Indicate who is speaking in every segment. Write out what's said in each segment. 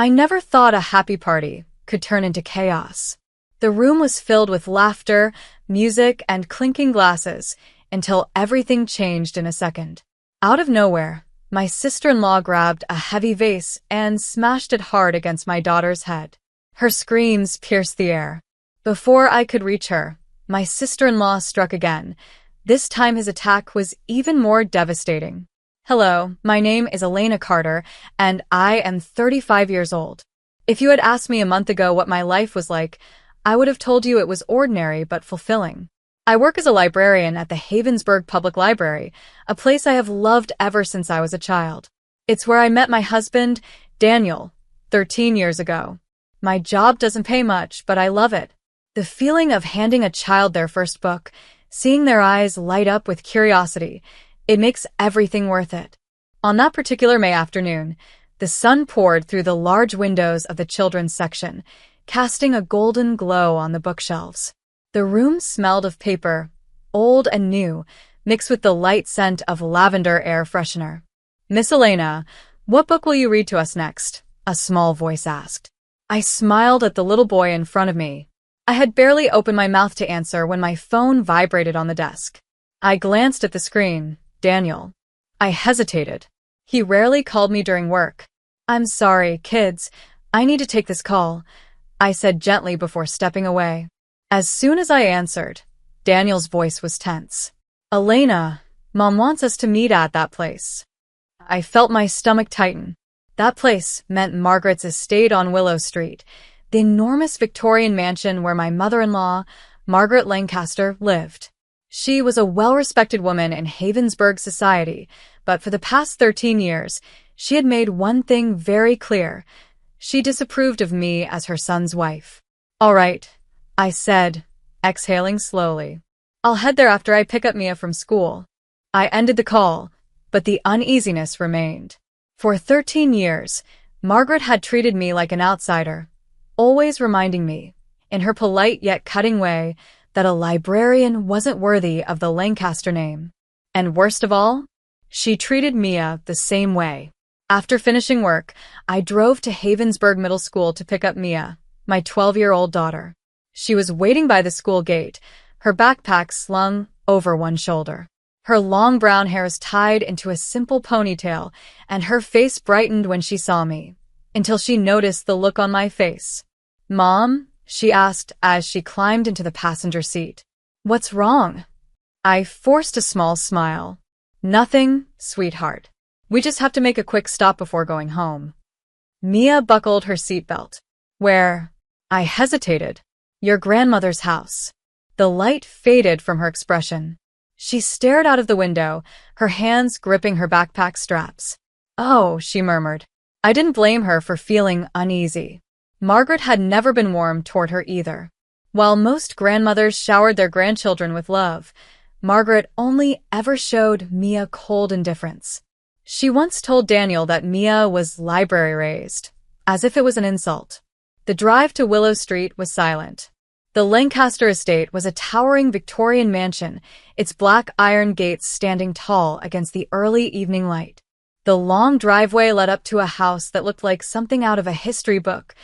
Speaker 1: I never thought a happy party could turn into chaos. The room was filled with laughter, music, and clinking glasses until everything changed in a second. Out of nowhere, my sister-in-law grabbed a heavy vase and smashed it hard against my daughter's head. Her screams pierced the air. Before I could reach her, my sister-in-law struck again. This time his attack was even more devastating. Hello, my name is Elena Carter, and I am 35 years old. If you had asked me a month ago what my life was like, I would have told you it was ordinary but fulfilling. I work as a librarian at the Havensburg Public Library, a place I have loved ever since I was a child. It's where I met my husband, Daniel, 13 years ago. My job doesn't pay much, but I love it. The feeling of handing a child their first book, seeing their eyes light up with curiosity, it makes everything worth it. On that particular May afternoon, the sun poured through the large windows of the children's section, casting a golden glow on the bookshelves. The room smelled of paper, old and new, mixed with the light scent of lavender air freshener. Miss Elena, what book will you read to us next? A small voice asked. I smiled at the little boy in front of me. I had barely opened my mouth to answer when my phone vibrated on the desk. I glanced at the screen. Daniel. I hesitated. He rarely called me during work. I'm sorry, kids. I need to take this call, I said gently before stepping away. As soon as I answered, Daniel's voice was tense. Elena, Mom wants us to meet at that place. I felt my stomach tighten. That place meant Margaret's estate on Willow Street, the enormous Victorian mansion where my mother-in-law, Margaret Lancaster, lived. She was a well-respected woman in Havensburg society, but for the past 13 years, she had made one thing very clear. She disapproved of me as her son's wife. All right, I said, exhaling slowly. I'll head there after I pick up Mia from school. I ended the call, but the uneasiness remained. For 13 years, Margaret had treated me like an outsider, always reminding me, in her polite yet cutting way, that a librarian wasn't worthy of the Lancaster name. And worst of all, she treated Mia the same way. After finishing work, I drove to Havensburg Middle School to pick up Mia, my 12-year-old daughter. She was waiting by the school gate, her backpack slung over one shoulder. Her long brown hair is tied into a simple ponytail, and her face brightened when she saw me, until she noticed the look on my face. Mom? She asked as she climbed into the passenger seat. What's wrong? I forced a small smile. Nothing, sweetheart. We just have to make a quick stop before going home. Mia buckled her seatbelt. Where? I hesitated. Your grandmother's house. The light faded from her expression. She stared out of the window, her hands gripping her backpack straps. Oh, she murmured. I didn't blame her for feeling uneasy. Margaret had never been warm toward her either. While most grandmothers showered their grandchildren with love, Margaret only ever showed Mia cold indifference. She once told Daniel that Mia was library-raised, as if it was an insult. The drive to Willow Street was silent. The Lancaster estate was a towering Victorian mansion, its black iron gates standing tall against the early evening light. The long driveway led up to a house that looked like something out of a history book,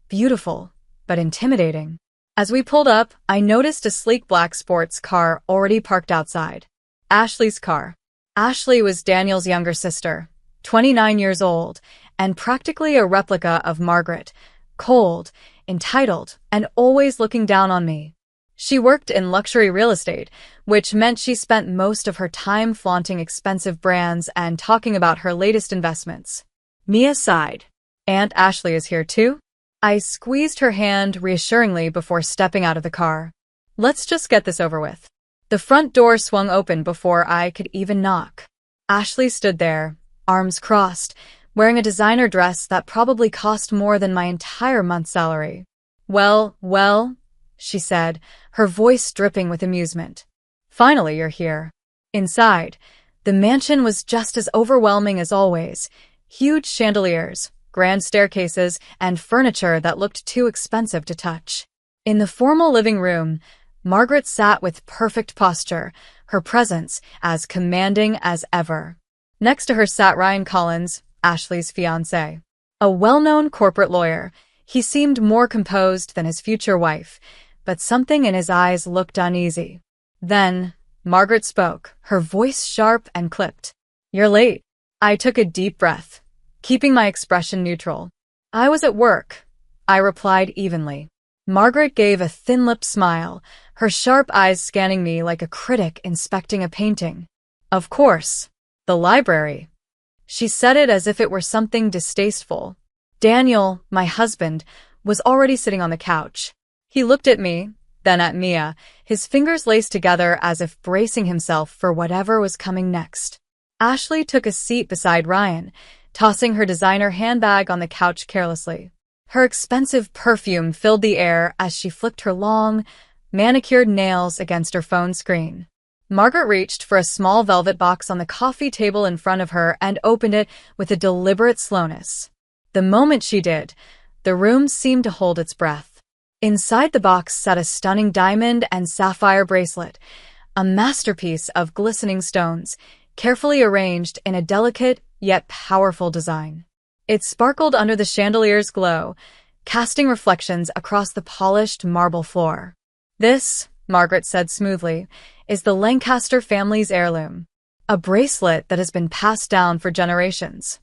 Speaker 1: beautiful, but intimidating. As we pulled up, I noticed a sleek black sports car already parked outside. Ashley's car. Ashley was Daniel's younger sister, 29 years old, and practically a replica of Margaret, cold, entitled, and always looking down on me. She worked in luxury real estate, which meant she spent most of her time flaunting expensive brands and talking about her latest investments. Mia sighed. Aunt Ashley is here too? I squeezed her hand reassuringly before stepping out of the car. Let's just get this over with. The front door swung open before I could even knock. Ashley stood there, arms crossed, wearing a designer dress that probably cost more than my entire month's salary. Well, she said, her voice dripping with amusement. Finally, you're here. Inside, the mansion was just as overwhelming as always. Huge chandeliers, grand staircases, and furniture that looked too expensive to touch. In the formal living room, Margaret sat with perfect posture, her presence as commanding as ever. Next to her sat Ryan Collins, Ashley's fiancé. A well-known corporate lawyer, he seemed more composed than his future wife, but something in his eyes looked uneasy. Then, Margaret spoke, her voice sharp and clipped. "You're late." I took a deep breath, keeping my expression neutral. "I was at work," I replied evenly. Margaret gave a thin-lipped smile, her sharp eyes scanning me like a critic inspecting a painting. "Of course. The library." She said it as if it were something distasteful. Daniel, my husband, was already sitting on the couch. He looked at me, then at Mia, his fingers laced together as if bracing himself for whatever was coming next. Ashley took a seat beside Ryan, tossing her designer handbag on the couch carelessly. Her expensive perfume filled the air as she flicked her long, manicured nails against her phone screen. Margaret reached for a small velvet box on the coffee table in front of her and opened it with a deliberate slowness. The moment she did, the room seemed to hold its breath. Inside the box sat a stunning diamond and sapphire bracelet, a masterpiece of glistening stones, carefully arranged in a delicate yet powerful design. It sparkled under the chandelier's glow, casting reflections across the polished marble floor. "This," Margaret said smoothly, "is the Lancaster family's heirloom, a bracelet that has been passed down for generations."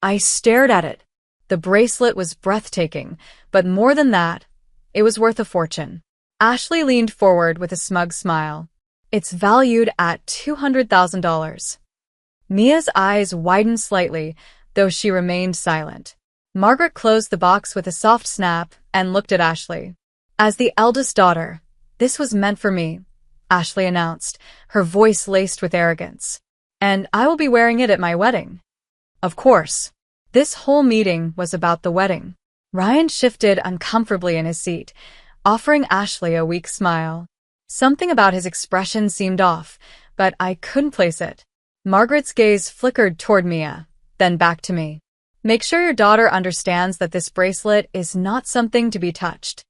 Speaker 1: I stared at it. The bracelet was breathtaking, but more than that, it was worth a fortune. Ashley leaned forward with a smug smile. "It's valued at $200,000. Mia's eyes widened slightly, though she remained silent. Margaret closed the box with a soft snap and looked at Ashley. "As the eldest daughter, this was meant for me," Ashley announced, her voice laced with arrogance. "And I will be wearing it at my wedding." Of course. This whole meeting was about the wedding. Ryan shifted uncomfortably in his seat, offering Ashley a weak smile. Something about his expression seemed off, but I couldn't place it. Margaret's gaze flickered toward Mia, then back to me. "Make sure your daughter understands that this bracelet is not something to be touched."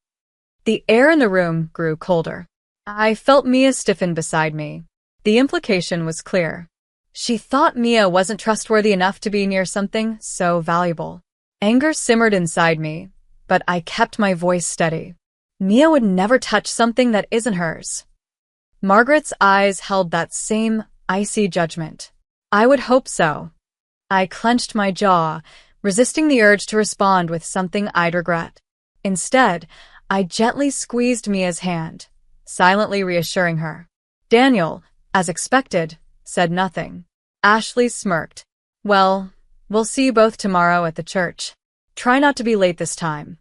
Speaker 1: The air in the room grew colder. I felt Mia stiffen beside me. The implication was clear. She thought Mia wasn't trustworthy enough to be near something so valuable. Anger simmered inside me, but I kept my voice steady. Mia would never touch something that isn't hers. Margaret's eyes held that same icy judgment. I would hope so. I clenched my jaw, resisting the urge to respond with something I'd regret. Instead, I gently squeezed Mia's hand, silently reassuring her. Daniel, as expected, said nothing. Ashley smirked. "Well, we'll see you both tomorrow at the church. Try not to be late this time."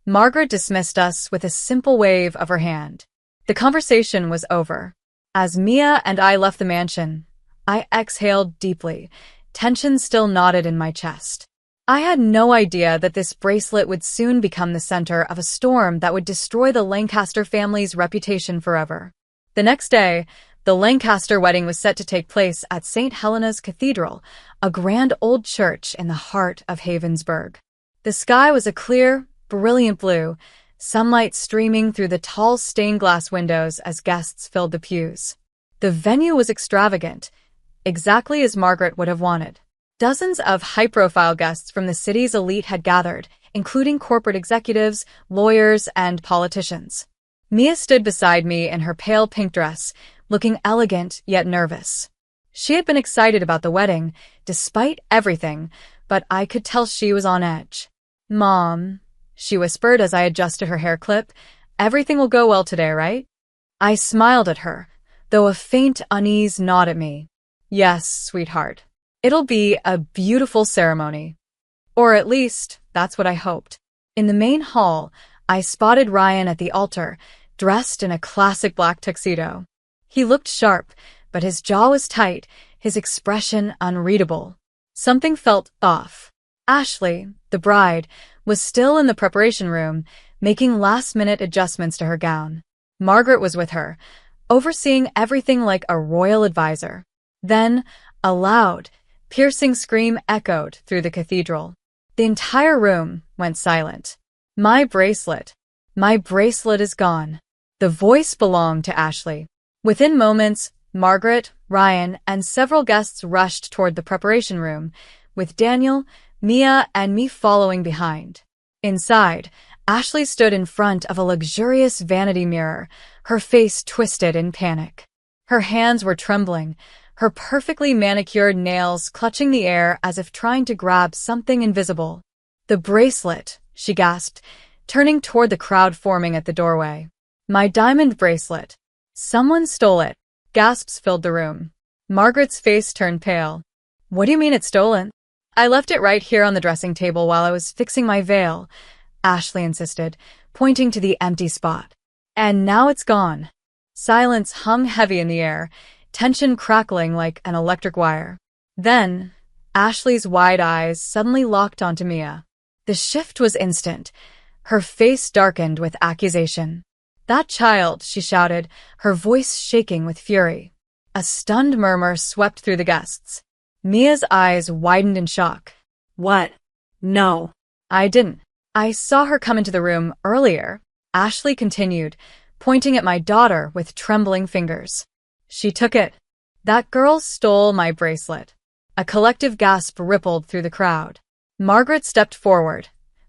Speaker 1: Margaret dismissed us with a simple wave of her hand. The conversation was over. As Mia and I left the mansion, I exhaled deeply, tension still knotted in my chest. I had no idea that this bracelet would soon become the center of a storm that would destroy the Lancaster family's reputation forever. The next day, the Lancaster wedding was set to take place at St. Helena's Cathedral, a grand old church in the heart of Havensburg. The sky was a clear, brilliant blue, sunlight streaming through the tall stained glass windows as guests filled the pews. The venue was extravagant, exactly as Margaret would have wanted. Dozens of high-profile guests from the city's elite had gathered, including corporate executives, lawyers, and politicians. Mia stood beside me in her pale pink dress, looking elegant yet nervous. She had been excited about the wedding, despite everything, but I could tell she was on edge. "Mom," she whispered as I adjusted her hair clip, "everything will go well today, right?" I smiled at her, though a faint unease gnawed at me. "Yes, sweetheart. It'll be a beautiful ceremony." Or at least, that's what I hoped. In the main hall, I spotted Ryan at the altar, dressed in a classic black tuxedo. He looked sharp, but his jaw was tight, his expression unreadable. Something felt off. Ashley, the bride, was still in the preparation room, making last-minute adjustments to her gown. Margaret was with her, overseeing everything like a royal advisor. Then, a loud, piercing scream echoed through the cathedral. The entire room went silent. My bracelet is gone." The voice belonged to Ashley. Within moments, Margaret, Ryan, and several guests rushed toward the preparation room, with Daniel, Mia and me following behind. Inside, Ashley stood in front of a luxurious vanity mirror, her face twisted in panic. Her hands were trembling, her perfectly manicured nails clutching the air as if trying to grab something invisible. "The bracelet," she gasped, turning toward the crowd forming at the doorway. "My diamond bracelet. Someone stole it." Gasps filled the room. Margaret's face turned pale. "What do you mean it's stolen?" "I left it right here on the dressing table while I was fixing my veil," Ashley insisted, pointing to the empty spot. "And now it's gone." Silence hung heavy in the air, tension crackling like an electric wire. Then, Ashley's wide eyes suddenly locked onto Mia. The shift was instant. Her face darkened with accusation. "That child," she shouted, her voice shaking with fury. A stunned murmur swept through the guests. Mia's eyes widened in shock. "What? No. I didn't. I saw her come into the room earlier," Ashley continued, pointing at my daughter with trembling fingers. "She took it. That girl stole my bracelet." A collective gasp rippled through the crowd. Margaret stepped forward,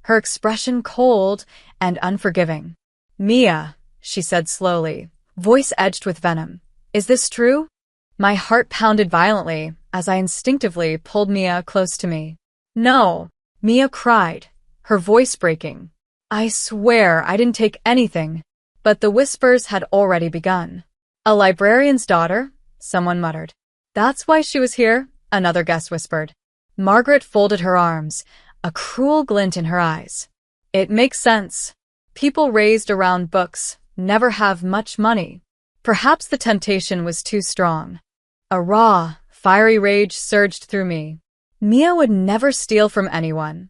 Speaker 1: her expression cold and unforgiving. "Mia," she said slowly, voice edged with venom. "Is this true?" My heart pounded violently as I instinctively pulled Mia close to me. "No," Mia cried, her voice breaking. "I swear I didn't take anything." But the whispers had already begun. "A librarian's daughter?" someone muttered. "That's why she was here," another guest whispered. Margaret folded her arms, a cruel glint in her eyes. "It makes sense. People raised around books never have much money." Perhaps the temptation was too strong. A raw, fiery rage surged through me. "Mia would never steal from anyone,"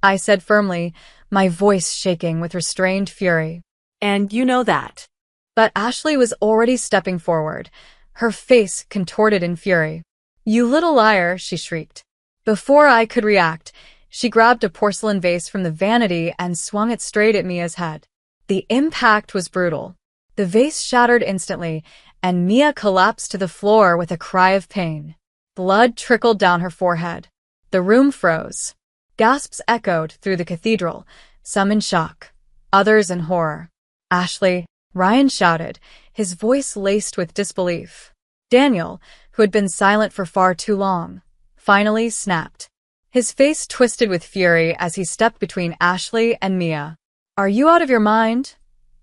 Speaker 1: I said firmly, my voice shaking with restrained fury. "And you know that." But Ashley was already stepping forward, her face contorted in fury. "You little liar," she shrieked. Before I could react, she grabbed a porcelain vase from the vanity and swung it straight at Mia's head. The impact was brutal. The vase shattered instantly, and Mia collapsed to the floor with a cry of pain. Blood trickled down her forehead. The room froze. Gasps echoed through the cathedral, some in shock, others in horror. "Ashley!" Ryan shouted, his voice laced with disbelief. Daniel, who had been silent for far too long, finally snapped. His face twisted with fury as he stepped between Ashley and Mia. "Are you out of your mind?"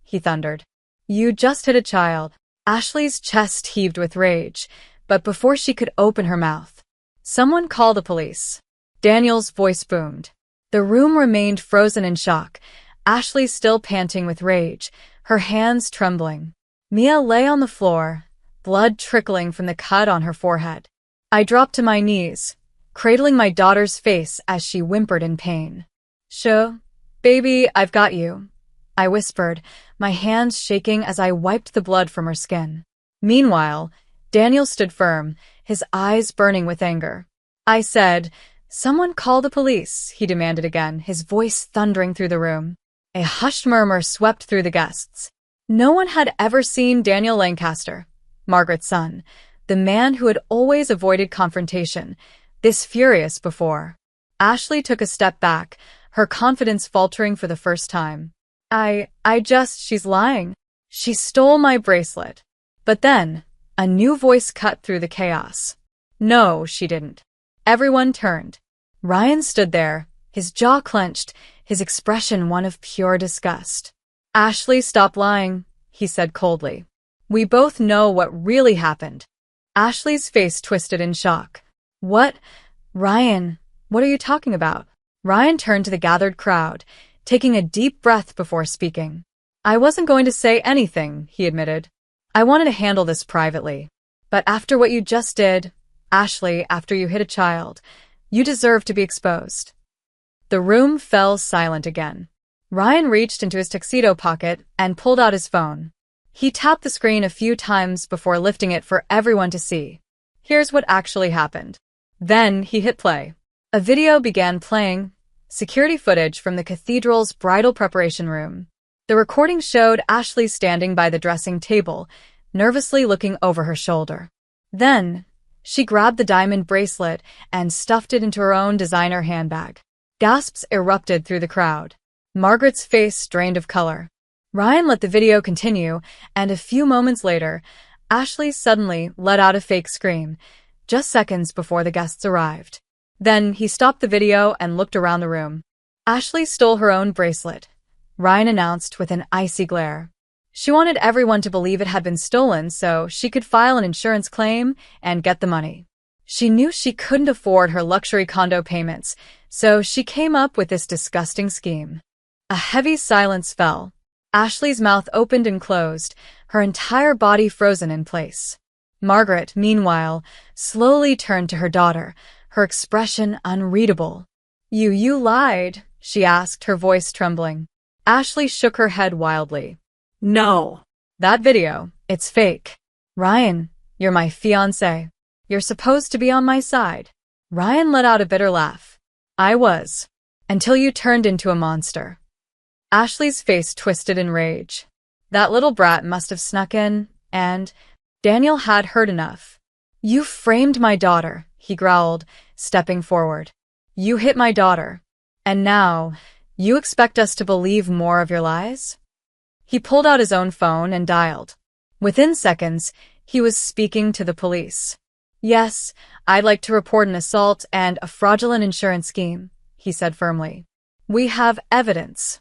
Speaker 1: he thundered. "You just hit a child." Ashley's chest heaved with rage, but before she could open her mouth, "Someone call the police." Daniel's voice boomed. The room remained frozen in shock, Ashley still panting with rage, her hands trembling. Mia lay on the floor, blood trickling from the cut on her forehead. I dropped to my knees, cradling my daughter's face as she whimpered in pain. "Sho, baby, I've got you," I whispered, my hands shaking as I wiped the blood from her skin. Meanwhile, Daniel stood firm, his eyes burning with anger. I said, "Someone call the police," he demanded again, his voice thundering through the room. A hushed murmur swept through the guests. No one had ever seen Daniel Lancaster, Margaret's son, the man who had always avoided confrontation, this furious before. Ashley took a step back, her confidence faltering for the first time. She's lying. She stole my bracelet." But then, a new voice cut through the chaos. "No, she didn't." Everyone turned. Ryan stood there, his jaw clenched, his expression one of pure disgust. "Ashley, stop lying," he said coldly. "We both know what really happened." Ashley's face twisted in shock. "What? Ryan, what are you talking about?" Ryan turned to the gathered crowd, taking a deep breath before speaking. "I wasn't going to say anything," he admitted. "I wanted to handle this privately. But after what you just did, Ashley, after you hit a child, you deserve to be exposed." The room fell silent again. Ryan reached into his tuxedo pocket and pulled out his phone. He tapped the screen a few times before lifting it for everyone to see. "Here's what actually happened." Then he hit play. A video began playing, security footage from the cathedral's bridal preparation room. The recording showed Ashley standing by the dressing table, nervously looking over her shoulder. Then, She grabbed the diamond bracelet and stuffed it into her own designer handbag. Gasps erupted through the crowd. Margaret's face drained of color. Ryan let the video continue, and a few moments later, Ashley suddenly let out a fake scream, just seconds before the guests arrived. Then he stopped the video and looked around the room. Ashley stole her own bracelet, Ryan announced with an icy glare. She wanted everyone to believe it had been stolen so she could file an insurance claim and get the money. She knew she couldn't afford her luxury condo payments, so she came up with this disgusting scheme. A heavy silence fell. Ashley's mouth opened and closed, her entire body frozen in place. Margaret, meanwhile, slowly turned to her daughter, her expression unreadable. You lied," she asked, her voice trembling. Ashley shook her head wildly. "No. That video, it's fake. Ryan, you're my fiancé. You're supposed to be on my side." Ryan let out a bitter laugh. "I was. Until you turned into a monster." Ashley's face twisted in rage. That little brat must have snuck in, and Daniel had heard enough. "You framed my daughter," he growled, stepping forward. "You hit my daughter. And now, you expect us to believe more of your lies?" He pulled out his own phone and dialed. Within seconds, he was speaking to the police. "Yes, I'd like to report an assault and a fraudulent insurance scheme," he said firmly. "We have evidence."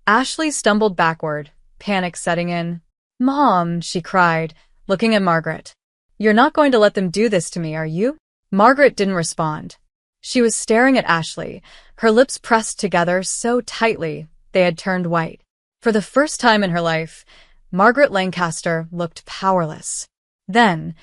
Speaker 1: Ashley stumbled backward, panic setting in. "Mom," she cried, looking at Margaret. "You're not going to let them do this to me, are you?" Margaret didn't respond. She was staring at Ashley, her lips pressed together so tightly they had turned white. For the first time in her life, Margaret Lancaster looked powerless. Then,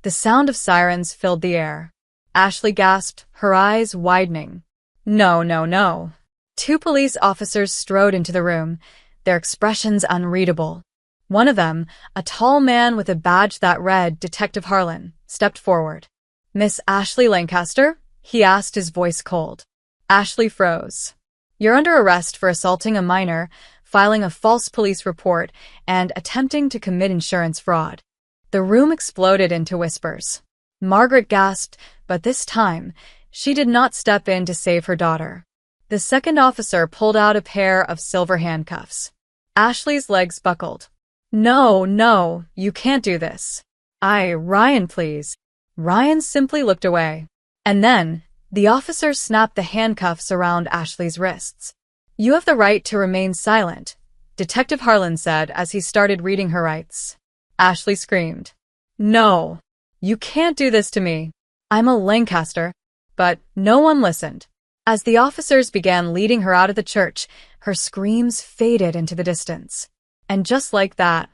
Speaker 1: the sound of sirens filled the air. Ashley gasped, her eyes widening. "No, no, no." Two police officers strode into the room, their expressions unreadable. One of them, a tall man with a badge that read Detective Harlan, stepped forward. "Miss Ashley Lancaster?" he asked, his voice cold. Ashley froze. "You're under arrest for assaulting a minor, filing a false police report, and attempting to commit insurance fraud." The room exploded into whispers. Margaret gasped, but this time, she did not step in to save her daughter. The second officer pulled out a pair of silver handcuffs. Ashley's legs buckled. "No, no, you can't do this." Ryan, please." Ryan simply looked away. And then, the officer snapped the handcuffs around Ashley's wrists. "You have the right to remain silent," Detective Harlan said as he started reading her rights. Ashley screamed. "No, you can't do this to me. I'm a Lancaster." But no one listened. As the officers began leading her out of the church, her screams faded into the distance. And just like that,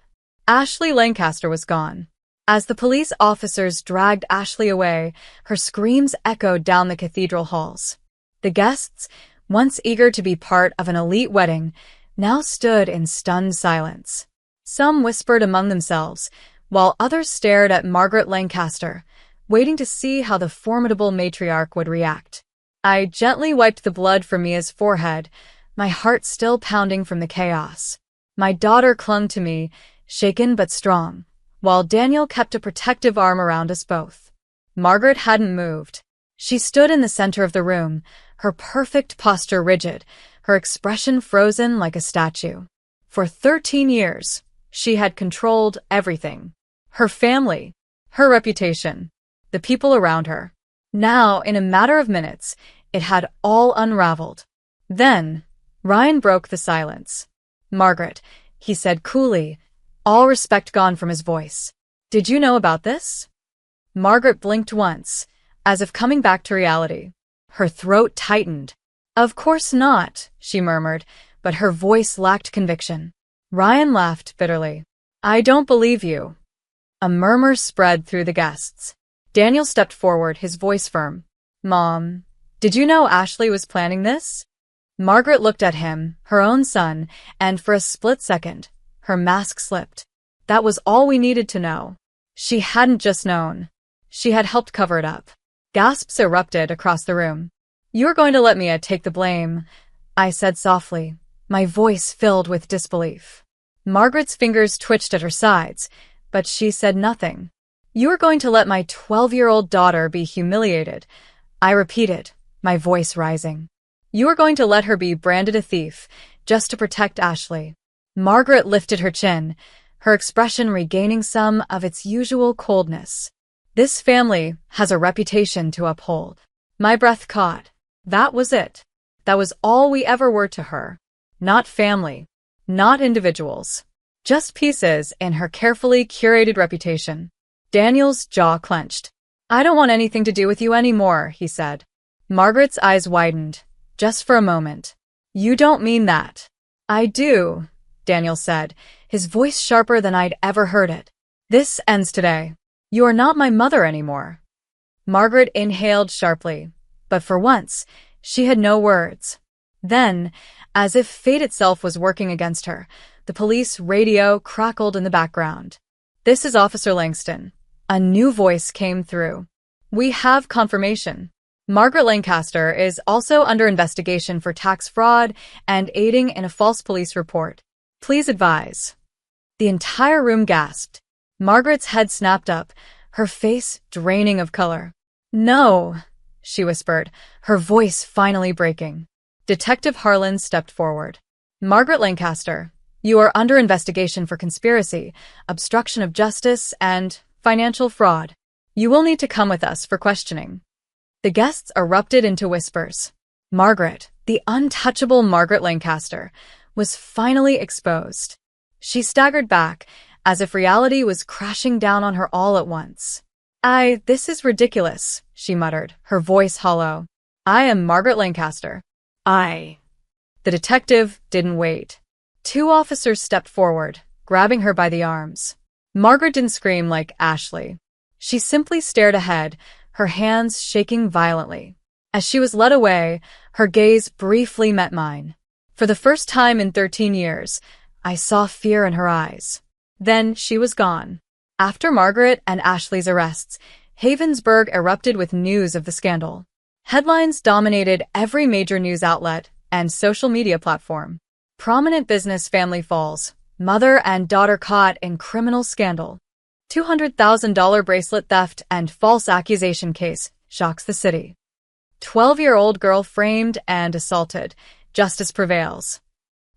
Speaker 1: Ashley Lancaster was gone. As the police officers dragged Ashley away, her screams echoed down the cathedral halls. The guests, once eager to be part of an elite wedding, now stood in stunned silence. Some whispered among themselves, while others stared at Margaret Lancaster, waiting to see how the formidable matriarch would react. I gently wiped the blood from Mia's forehead, my heart still pounding from the chaos. My daughter clung to me, shaken but strong, while Daniel kept a protective arm around us both. Margaret hadn't moved. She stood in the center of the room, her perfect posture rigid, her expression frozen like a statue. For 13 years, she had controlled everything. Her family, her reputation, the people around her. Now, in a matter of minutes, it had all unraveled. Then, Ryan broke the silence. "Margaret," he said coolly, all respect gone from his voice. "Did you know about this?" Margaret blinked once, as if coming back to reality. Her throat tightened. "Of course not," she murmured, but her voice lacked conviction. Ryan laughed bitterly. "I don't believe you." A murmur spread through the guests. Daniel stepped forward, his voice firm. "Mom, did you know Ashley was planning this?" Margaret looked at him, her own son, and for a split second, her mask slipped. That was all we needed to know. She hadn't just known. She had helped cover it up. Gasps erupted across the room. "You're going to let Mia take the blame," I said softly, my voice filled with disbelief. Margaret's fingers twitched at her sides, but she said nothing. You are going to let my 12-year-old daughter be humiliated. I repeated, my voice rising. You are going to let her be branded a thief, just to protect Ashley. Margaret lifted her chin, her expression regaining some of its usual coldness. This family has a reputation to uphold. My breath caught. That was it. That was all we ever were to her. Not family. Not individuals. Just pieces in her carefully curated reputation. Daniel's jaw clenched. I don't want anything to do with you anymore, he said. Margaret's eyes widened, just for a moment. You don't mean that. I do, Daniel said, his voice sharper than I'd ever heard it. This ends today. You are not my mother anymore. Margaret inhaled sharply, but for once, she had no words. Then, as if fate itself was working against her, the police radio crackled in the background. This is Officer Langston. A new voice came through. We have confirmation. Margaret Lancaster is also under investigation for tax fraud and aiding in a false police report. Please advise. The entire room gasped. Margaret's head snapped up, her face draining of color. No, she whispered, her voice finally breaking. Detective Harlan stepped forward. Margaret Lancaster, you are under investigation for conspiracy, obstruction of justice, and financial fraud. You will need to come with us for questioning. The guests erupted into whispers. Margaret, the untouchable Margaret Lancaster, was finally exposed. She staggered back, as if reality was crashing down on her all at once. This is ridiculous, she muttered, her voice hollow. I am Margaret Lancaster. The detective didn't wait. Two officers stepped forward, grabbing her by the arms. Margaret didn't scream like Ashley. She simply stared ahead, her hands shaking violently. As she was led away, her gaze briefly met mine. For the first time in 13 years, I saw fear in her eyes. Then she was gone. After Margaret and Ashley's arrests, Havensburg erupted with news of the scandal. Headlines dominated every major news outlet and social media platform. Prominent business family falls, mother and daughter caught in criminal scandal. $200,000 bracelet theft and false accusation case shocks the city. 12-year-old girl framed and assaulted. Justice prevails.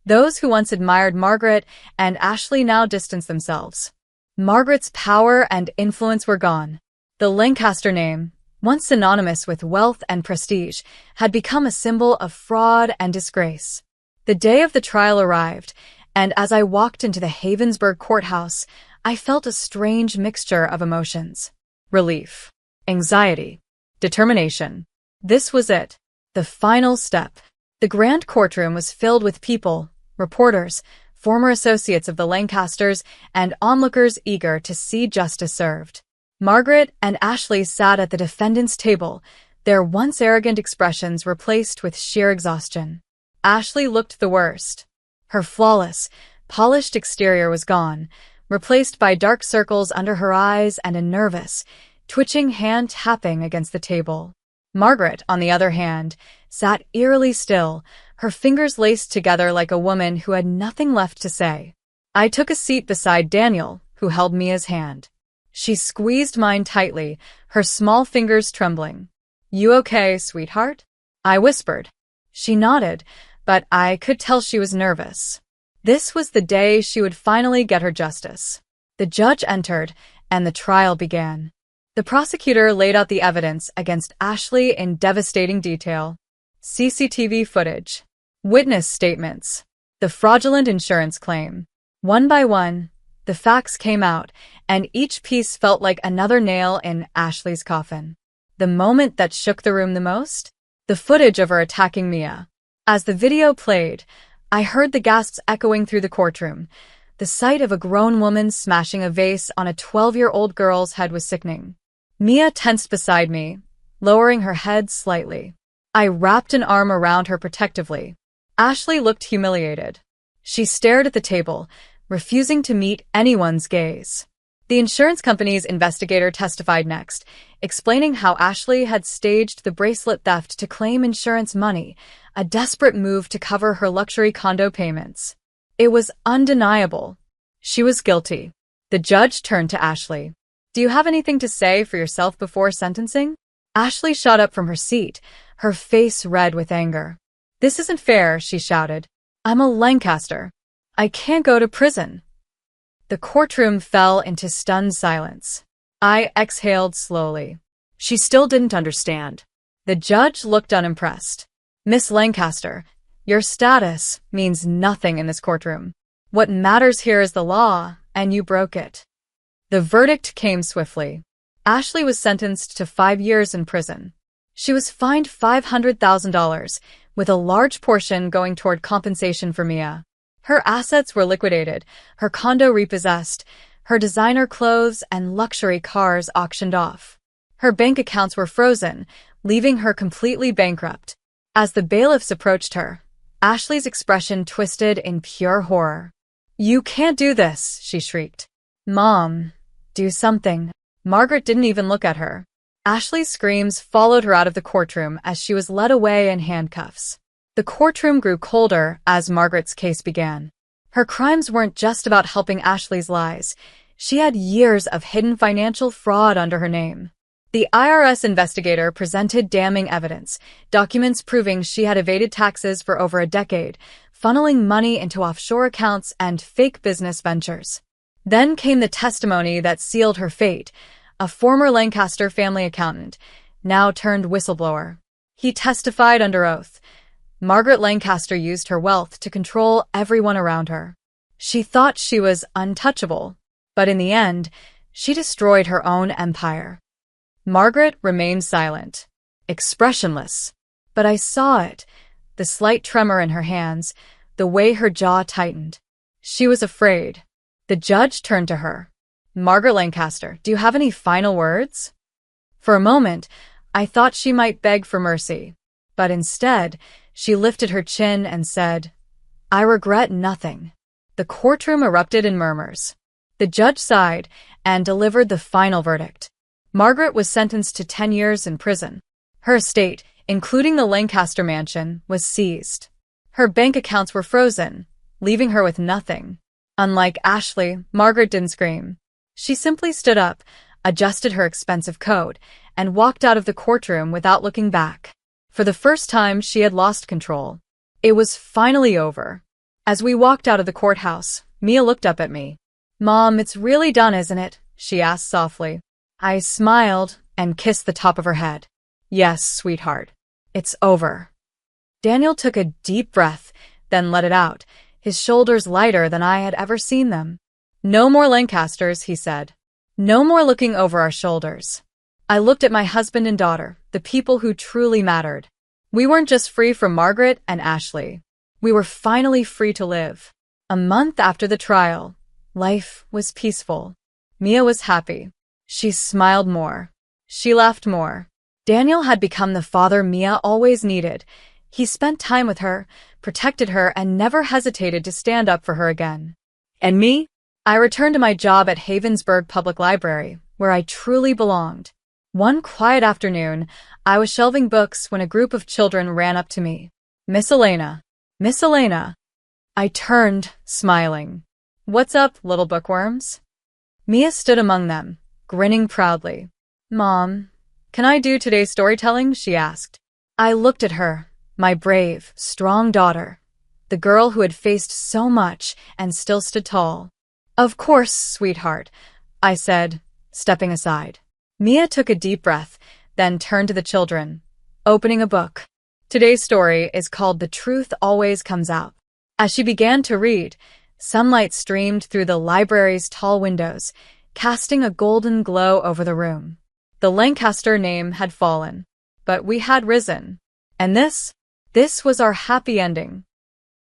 Speaker 1: Those who once admired Margaret and Ashley now distanced themselves. Margaret's power and influence were gone. The Lancaster name, once synonymous with wealth and prestige, had become a symbol of fraud and disgrace. The day of the trial arrived, and as I walked into the Havensburg courthouse, I felt a strange mixture of emotions. Relief, anxiety, determination. This was it, the final step. The grand courtroom was filled with people, reporters, former associates of the Lancasters, and onlookers eager to see justice served. Margaret and Ashley sat at the defendant's table, their once arrogant expressions replaced with sheer exhaustion. Ashley looked the worst. Her flawless, polished exterior was gone, replaced by dark circles under her eyes and a nervous, twitching hand tapping against the table. Margaret, on the other hand, sat eerily still, her fingers laced together like a woman who had nothing left to say. I took a seat beside Daniel, who held Mia's hand. She squeezed mine tightly, her small fingers trembling. You okay, sweetheart? I whispered. She nodded, but I could tell she was nervous. This was the day she would finally get her justice. The judge entered, and the trial began. The prosecutor laid out the evidence against Ashley in devastating detail. CCTV footage, witness statements, the fraudulent insurance claim. One by one, the facts came out, and each piece felt like another nail in Ashley's coffin. The moment that shook the room the most? The footage of her attacking Mia. As the video played, I heard the gasps echoing through the courtroom. The sight of a grown woman smashing a vase on a 12-year-old girl's head was sickening. Mia tensed beside me, lowering her head slightly. I wrapped an arm around her protectively. Ashley looked humiliated. She stared at the table, refusing to meet anyone's gaze. The insurance company's investigator testified next, explaining how Ashley had staged the bracelet theft to claim insurance money, a desperate move to cover her luxury condo payments. It was undeniable. She was guilty. The judge turned to Ashley. Do you have anything to say for yourself before sentencing? Ashley shot up from her seat, her face red with anger. This isn't fair, she shouted. I'm a Lancaster. I can't go to prison. The courtroom fell into stunned silence. I exhaled slowly. She still didn't understand. The judge looked unimpressed. Miss Lancaster, your status means nothing in this courtroom. What matters here is the law, and you broke it. The verdict came swiftly. Ashley was sentenced to 5 years in prison. She was fined $500,000, with a large portion going toward compensation for Mia. Her assets were liquidated, her condo repossessed, her designer clothes and luxury cars auctioned off. Her bank accounts were frozen, leaving her completely bankrupt. As the bailiffs approached her, Ashley's expression twisted in pure horror. You can't do this, she shrieked. Mom, do something. Margaret didn't even look at her. Ashley's screams followed her out of the courtroom as she was led away in handcuffs. The courtroom grew colder as Margaret's case began. Her crimes weren't just about helping Ashley's lies. She had years of hidden financial fraud under her name. The IRS investigator presented damning evidence, documents proving she had evaded taxes for over a decade, funneling money into offshore accounts and fake business ventures. Then came the testimony that sealed her fate, a former Lancaster family accountant, now turned whistleblower. He testified under oath. Margaret Lancaster used her wealth to control everyone around her. She thought she was untouchable, but in the end, she destroyed her own empire. Margaret remained silent, expressionless, but I saw it, the slight tremor in her hands, the way her jaw tightened. She was afraid. The judge turned to her. Margaret Lancaster, do you have any final words? For a moment, I thought she might beg for mercy, but instead, she lifted her chin and said, I regret nothing. The courtroom erupted in murmurs. The judge sighed and delivered the final verdict. Margaret was sentenced to 10 years in prison. Her estate, including the Lancaster mansion, was seized. Her bank accounts were frozen, leaving her with nothing. Unlike Ashley, Margaret didn't scream. She simply stood up, adjusted her expensive coat, and walked out of the courtroom without looking back. For the first time, she had lost control. It was finally over. As we walked out of the courthouse, Mia looked up at me. Mom, it's really done, isn't it? She asked softly. I smiled and kissed the top of her head. Yes, sweetheart. It's over. Daniel took a deep breath, then let it out, his shoulders lighter than I had ever seen them. No more Lancasters, he said. No more looking over our shoulders. I looked at my husband and daughter, the people who truly mattered. We weren't just free from Margaret and Ashley. We were finally free to live. A month after the trial, life was peaceful. Mia was happy. She smiled more. She laughed more. Daniel had become the father Mia always needed. He spent time with her, protected her, and never hesitated to stand up for her again. And me? I returned to my job at Havensburg Public Library, where I truly belonged. One quiet afternoon, I was shelving books when a group of children ran up to me. Miss Elena. Miss Elena. I turned, smiling. What's up, little bookworms? Mia stood among them, grinning proudly. Mom, can I do today's storytelling? She asked. I looked at her, my brave, strong daughter, the girl who had faced so much and still stood tall. Of course, sweetheart, I said, stepping aside. Mia took a deep breath, then turned to the children, opening a book. Today's story is called The Truth Always Comes Out. As she began to read, sunlight streamed through the library's tall windows, casting a golden glow over the room. The Lancaster name had fallen, but we had risen. And this was our happy ending.